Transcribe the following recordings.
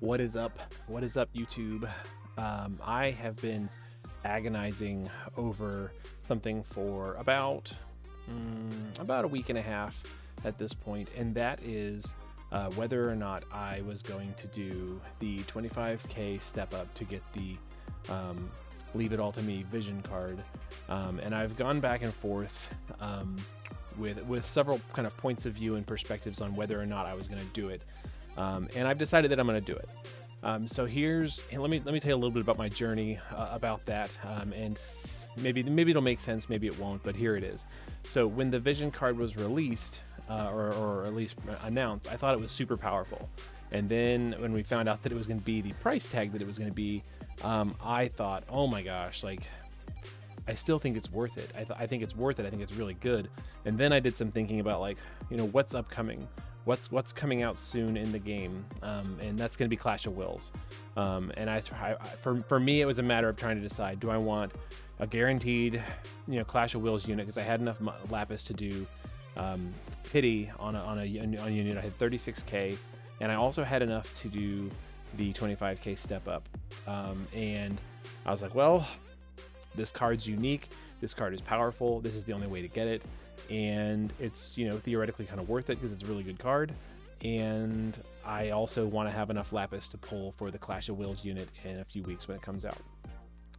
What is up? What is up, YouTube? I have been agonizing over something for about a week and a half at this point, and that is whether or not I was going to do the 25k step up to get the Leave It All to Me vision card. And I've gone back and forth with several kind of points of view and perspectives on whether or not I was going to do it. And I've decided that I'm going to do it. So let me tell you a little bit about my journey about that, and maybe it'll make sense, maybe it won't, but here it is. So when the vision card was released, or at least announced, I thought it was super powerful. And then when we found out that it was going to be the price tag that it was going to be, I thought, oh my gosh, like, I still think it's worth it. I think it's worth it. I think it's really good. And then I did some thinking about, like, what's upcoming, what's coming out soon in the game, and that's going to be Clash of Wills. And for me, it was a matter of trying to decide: do I want a guaranteed, Clash of Wills unit, because I had enough Lapis to do pity on a unit. I had 36k, and I also had enough to do the 25k step up. And I was like, well, this card's unique. This card is powerful. This is the only way to get it. And it's, theoretically kind of worth it because it's a really good card. And I also want to have enough Lapis to pull for the Clash of Wills unit in a few weeks when it comes out.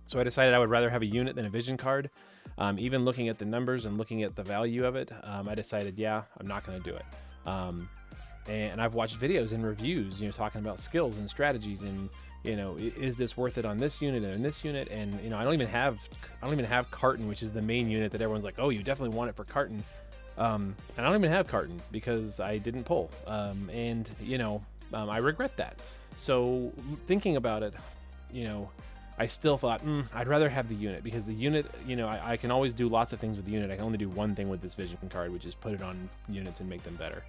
So I decided I would rather have a unit than a vision card. Even looking at the numbers and looking at the value of it, I decided, yeah, I'm not going to do it. And I've watched videos and reviews, talking about skills and strategies and, is this worth it on this unit and this unit? And, I don't even have Carton, which is the main unit that everyone's like, oh, you definitely want it for Carton. And I don't even have Carton because I didn't pull. I regret that. So thinking about it, I still thought, I'd rather have the unit, because the unit, I can always do lots of things with the unit. I can only do one thing with this vision card, which is put it on units and make them better.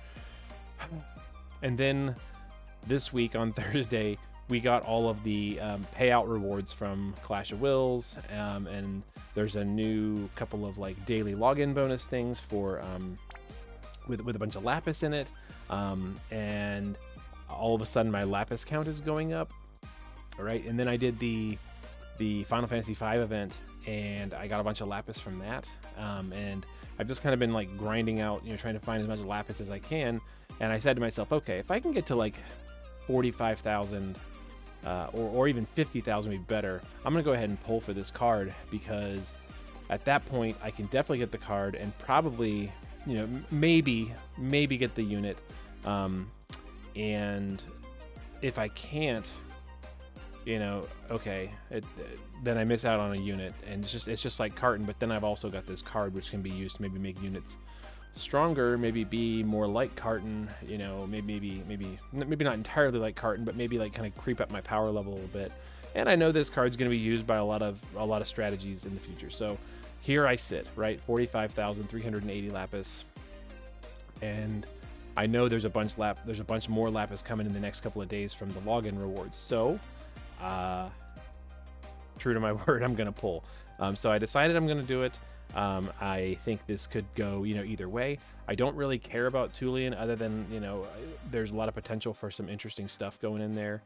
And then this week on Thursday, we got all of the payout rewards from Clash of Wills, and there's a new couple of like daily login bonus things for with a bunch of Lapis in it, and all of a sudden my Lapis count is going up. All right, and then I did the Final Fantasy V event, and I got a bunch of Lapis from that, and I've just kind of been like grinding out, trying to find as much Lapis as I can. And I said to myself, okay, if I can get to like 45,000 or even 50,000 would be better, I'm gonna go ahead and pull for this card, because at that point I can definitely get the card and probably, maybe get the unit. And if I can't, okay, then I miss out on a unit, and it's just like Carton. But then I've also got this card which can be used to maybe make units stronger, maybe be more like Carton, maybe not entirely like Carton, but maybe like kind of creep up my power level a little bit. And I know this card's going to be used by a lot of strategies in the future. So here I sit, right, 45,380 Lapis, and I know there's a bunch more Lapis coming in the next couple of days from the login rewards. So true to my word, I'm going to pull. So I decided I'm going to do it. I think this could go, either way. I don't really care about Tulian, other than, there's a lot of potential for some interesting stuff going in there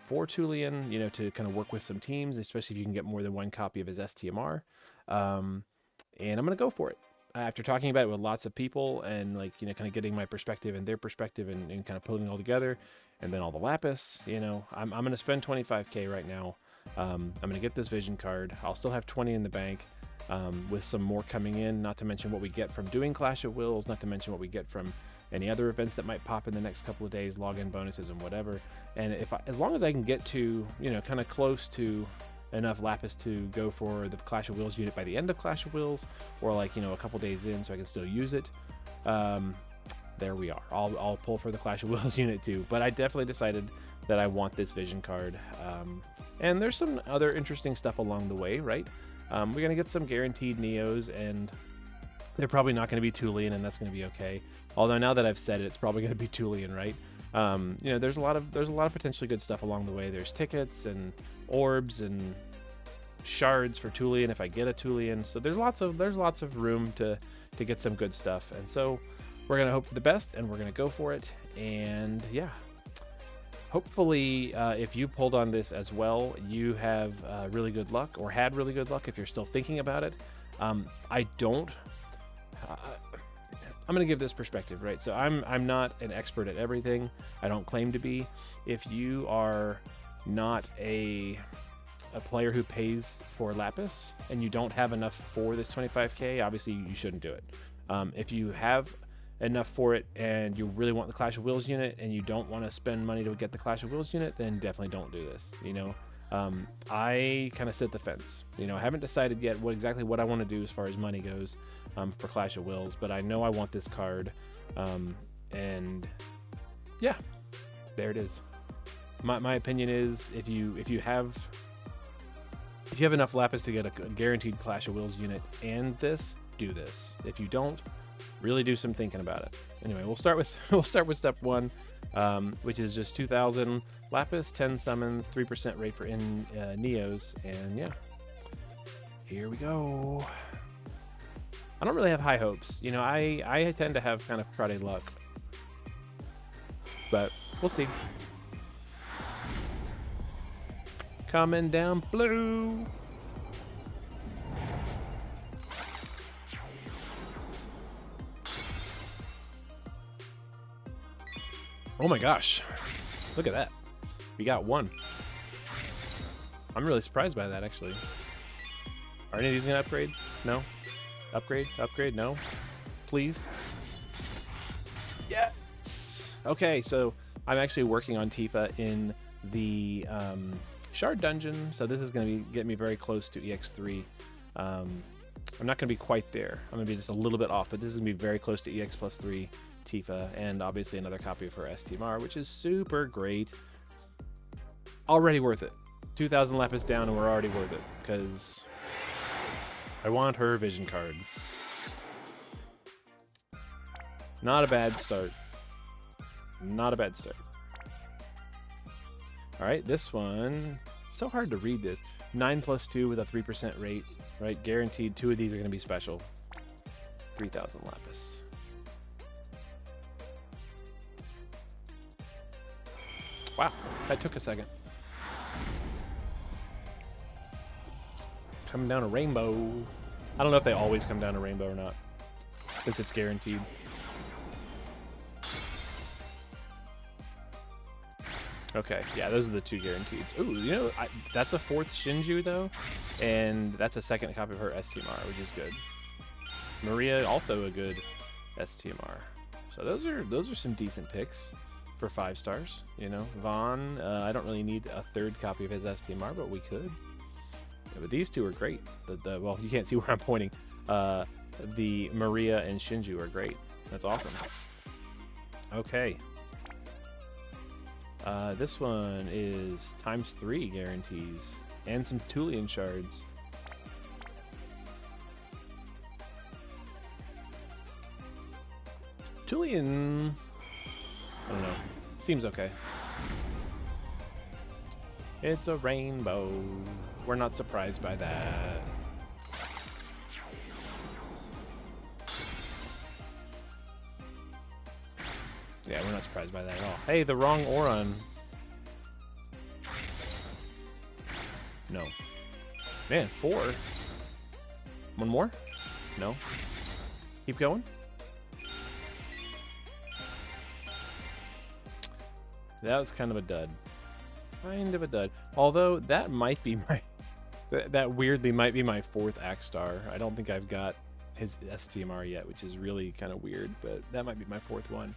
for Tulian, to kind of work with some teams, especially if you can get more than one copy of his STMR. And I'm going to go for it. After talking about it with lots of people and kind of getting my perspective and their perspective and kind of putting it all together, and then all the Lapis, I'm going to spend 25k right now. I'm going to get this vision card. I'll still have 20 in the bank. With some more coming in, not to mention what we get from doing Clash of Wills, not to mention what we get from any other events that might pop in the next couple of days, login bonuses and whatever. And as long as I can get to, kind of close to enough Lapis to go for the Clash of Wills unit by the end of Clash of Wills, or a couple days in, so I can still use it, there we are. I'll pull for the Clash of Wills unit too. But I definitely decided that I want this vision card. And there's some other interesting stuff along the way, right? We're going to get some guaranteed Neos, and they're probably not going to be Tulian, and that's going to be okay. Although now that I've said it, it's probably going to be Tulian, right? There's a lot of potentially good stuff along the way. There's tickets and orbs and shards for Tulian if I get a Tulian. So there's lots of room to get some good stuff. And so we're going to hope for the best, and we're going to go for it. And yeah, hopefully, if you pulled on this as well, you have really good luck, or had really good luck if you're still thinking about it. I don't. I'm going to give this perspective, right? So I'm not an expert at everything. I don't claim to be. If you are not a player who pays for Lapis and you don't have enough for this 25k, obviously you shouldn't do it. If you have enough for it and you really want the Clash of Wills unit and you don't want to spend money to get the Clash of Wills unit, then definitely don't do this. You know, I kind of sit the fence. You know, I haven't decided yet exactly what I want to do as far as money goes for Clash of Wills, but I know I want this card, and yeah, there it is. My opinion is if you have enough Lapis to get a guaranteed Clash of Wills unit and this, do this. If you don't, really do some thinking about it. Anyway, we'll start with step 1, which is just 2,000 Lapis, 10 summons, 3% rate for Neos, and yeah, here we go. I don't really have high hopes. You know, I tend to have kind of Friday luck, but we'll see. Coming down blue. Oh my gosh, look at that. We got 1. I'm really surprised by that, actually. Are any of these gonna upgrade? No? Upgrade, no? Please? Yes! Okay, so I'm actually working on Tifa in the Shard Dungeon, so this is gonna get me very close to EX3. I'm not gonna be quite there. I'm gonna be just a little bit off, but this is gonna be very close to EX plus 3 Tifa, and obviously another copy of her STMR, which is super great. Already worth it. 2,000 Lapis down and we're already worth it, because I want her vision card. Not a bad start. Not a bad start. Alright, this one, so hard to read this. 9+2 with a 3% rate, right? Guaranteed 2 of these are going to be special. 3,000 Lapis. Wow, that took a second. Coming down a rainbow. I don't know if they always come down a rainbow or not, since it's guaranteed. Okay, yeah, those are the 2 guaranteeds. Ooh, you know, that's a 4th Shinju though, and that's a 2nd copy of her STMR, which is good. Maria, also a good STMR. So those are some decent picks for 5 stars. You know, Vaughn, I don't really need a 3rd copy of his STMR, but we could. Yeah, but these 2 are great. Well, you can't see where I'm pointing. The Maria and Shinju are great. That's awesome. Okay. This one is ×3 guarantees and some Tulian shards. Tulian, I don't know. Seems okay. It's a rainbow. We're not surprised by that. Yeah, we're not surprised by that at all. Hey, the wrong Auron. No. Man, 4. One more? No. Keep going. That was kind of a dud. Kind of a dud. Although, that might be my... That weirdly might be my 4th Axstar. I don't think I've got his STMR yet, which is really kind of weird, but that might be my 4th one.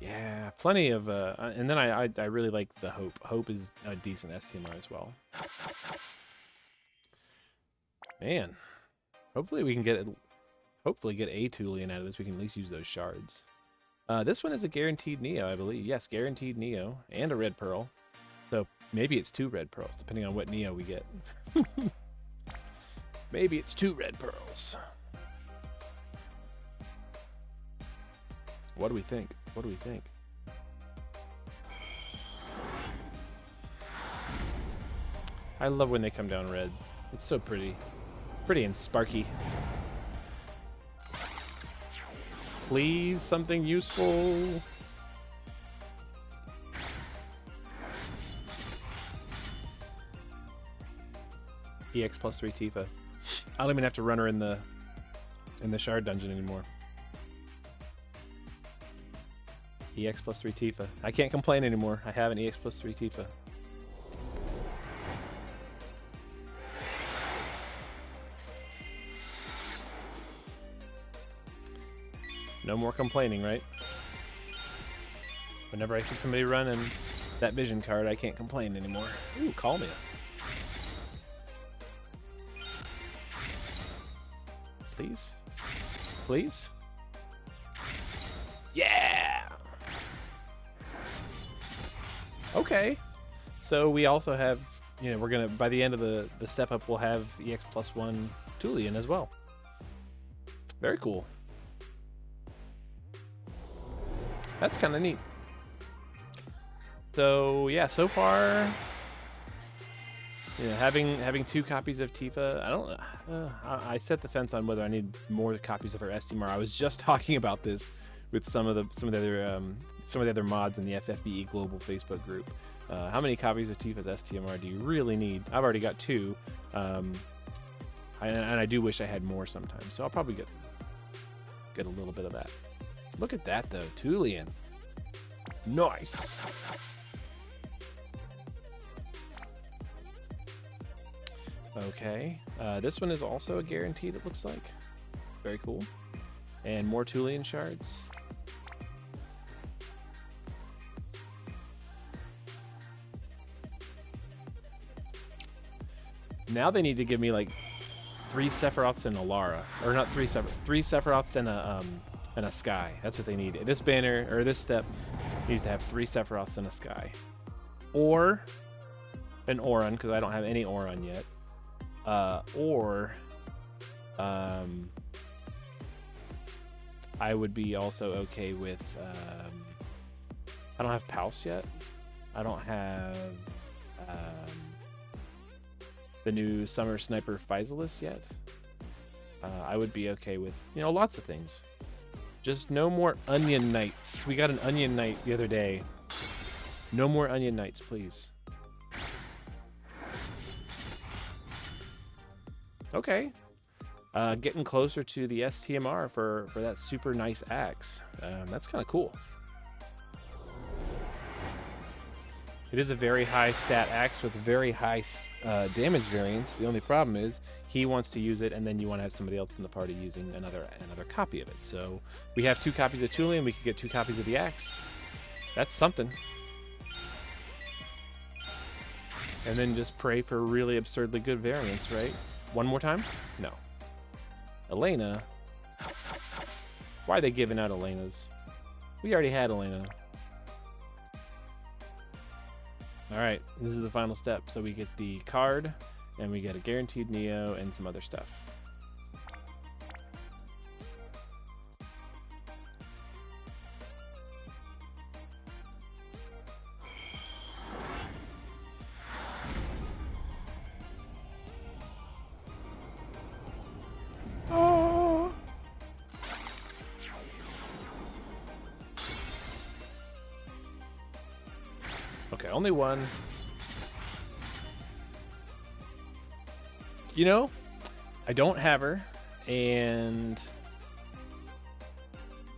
Yeah, plenty of... and then I really like the Hope. Hope is a decent STMR as well. Man. Hopefully we can get... Hopefully get a Tulian out of this. We can at least use those shards. This one is a guaranteed Neo, I believe. Yes, guaranteed Neo. And a red pearl. So maybe it's 2 red pearls, depending on what Neo we get. Maybe it's 2 red pearls. What do we think? What do we think? I love when they come down red. It's so pretty. Pretty and sparky. Please, something useful. EX plus 3 Tifa. I don't even have to run her in the shard dungeon anymore. EX plus 3 Tifa. I can't complain anymore. I have an EX plus 3 Tifa. No more complaining, right? Whenever I see somebody running that vision card, I can't complain anymore. Ooh, call me. Please? Please? Yeah! Okay. So we also have, you know, we're gonna, by the end of the step up, we'll have EX plus 1 Tulian as well. Very cool. That's kind of neat. So yeah, so far, you know, having 2 copies of Tifa, I don't. I set the fence on whether I need more copies of her STMR. I was just talking about this with some of the other mods in the FFBE Global Facebook group. How many copies of Tifa's STMR do you really need? I've already got 2, and I do wish I had more sometimes. So I'll probably get a little bit of that. Look at that though, Tulian. Nice. Okay, this one is also a guaranteed, it looks like. Very cool. And more Tulian shards. Now they need to give me like 3 Sephiroths and a Lara. Or not 3 Sephiroths and a Sky. That's what they need. This banner, or this step, needs to have 3 Sephiroths and a Sky. Or an Auron, because I don't have any Auron yet. I would be also okay with, I don't have Paus yet. I don't have the new Summer Sniper Physalis yet. I would be okay with, you know, lots of things. Just no more Onion Knights. We got an Onion Knight the other day. No more Onion Knights, please. Okay. Getting closer to the STMR for that super nice axe. That's kind of cool. It is a very high stat axe with very high damage variance. The only problem is he wants to use it, and then you want to have somebody else in the party using another copy of it. So we have 2 copies of Tulian. We could get 2 copies of the axe. That's something. And then just pray for really absurdly good variance, right? One more time? No. Elena. Why are they giving out Elenas? We already had Elena. Alright, this is the final step. So we get the card, and we get a guaranteed Neo and some other stuff. Oh. Okay, only one. You know, I don't have her, and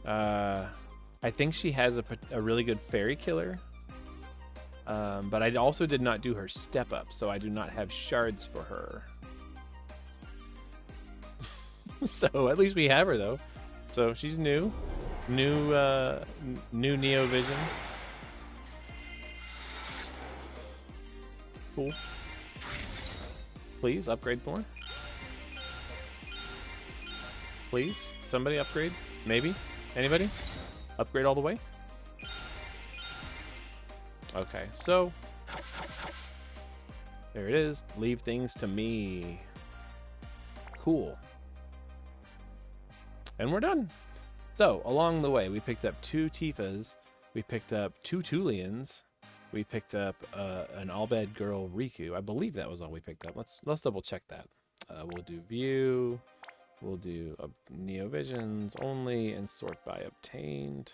I think she has a really good fairy killer. But I also did not do her step up, so I do not have shards for her. So at least we have her though. So she's new Neo Vision. Cool. Please upgrade more. Please, somebody upgrade. Maybe. Anybody? Upgrade all the way. Okay, so there it is. Leave things to me. Cool. And we're done. So along the way, we picked up 2 Tifas. We picked up 2 Tulians. We picked up an All-Bad Girl Riku. I believe that was all we picked up. Let's double check that. We'll do view. We'll do Neo Visions only and sort by obtained.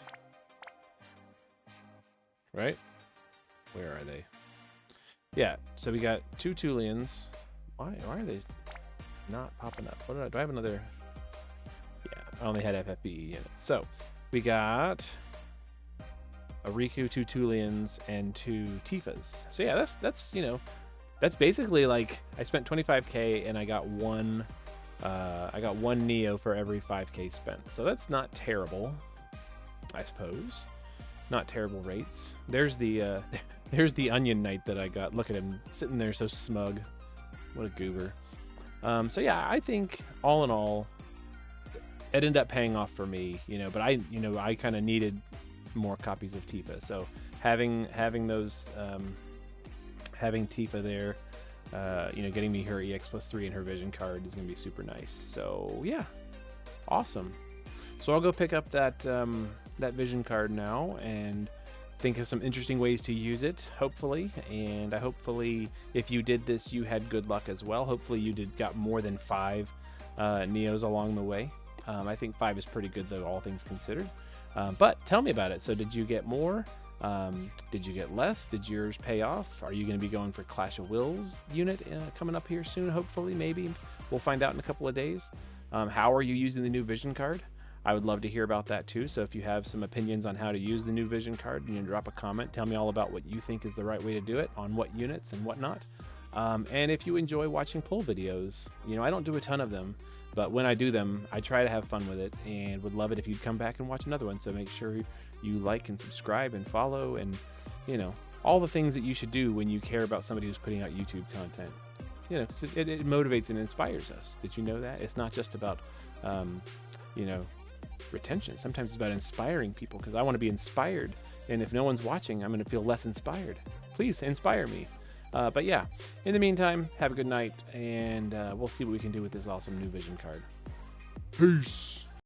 Right? Where are they? Yeah, so we got 2 Tulians, Why are they not popping up? What do I have another? Yeah, I only had FFBE in it. So we got a Riku, 2 Tulians, and 2 Tifas. So yeah, that's you know, that's basically like I spent 25k and I got one Neo for every 5k spent. So that's not terrible, I suppose. Not terrible rates. There's the there's the Onion Knight that I got. Look at him sitting there so smug. What a goober. So yeah, I think all in all, it ended up paying off for me, you know. But I kind of needed more copies of Tifa, so having those, having Tifa there, you know, getting me her EX+3 and her Vision card is gonna be super nice. So yeah, awesome. So I'll go pick up that that Vision card now and think of some interesting ways to use it, hopefully. And hopefully, if you did this, you had good luck as well. Hopefully you got more than 5 Neos along the way. I think 5 is pretty good though, all things considered. But tell me about it. So did you get more? Did you get less? Did yours pay off? Are you going to be going for Clash of Wills unit coming up here soon? Hopefully, maybe. We'll find out in a couple of days. How are you using the new Vision card? I would love to hear about that too. So if you have some opinions on how to use the new Vision card, you know, drop a comment. Tell me all about what you think is the right way to do it, on what units and whatnot. And if you enjoy watching pull videos, you know, I don't do a ton of them, but when I do them, I try to have fun with it, and would love it if you'd come back and watch another one. So make sure you like and subscribe and follow, and, you know, all the things that you should do when you care about somebody who's putting out YouTube content. You know, 'cause it motivates and inspires us. Did you know that? It's not just about, you know, retention. Sometimes it's about inspiring people, because I want to be inspired. And if no one's watching, I'm going to feel less inspired. Please inspire me. But yeah, in the meantime, have a good night, and we'll see what we can do with this awesome new Vision card. Peace.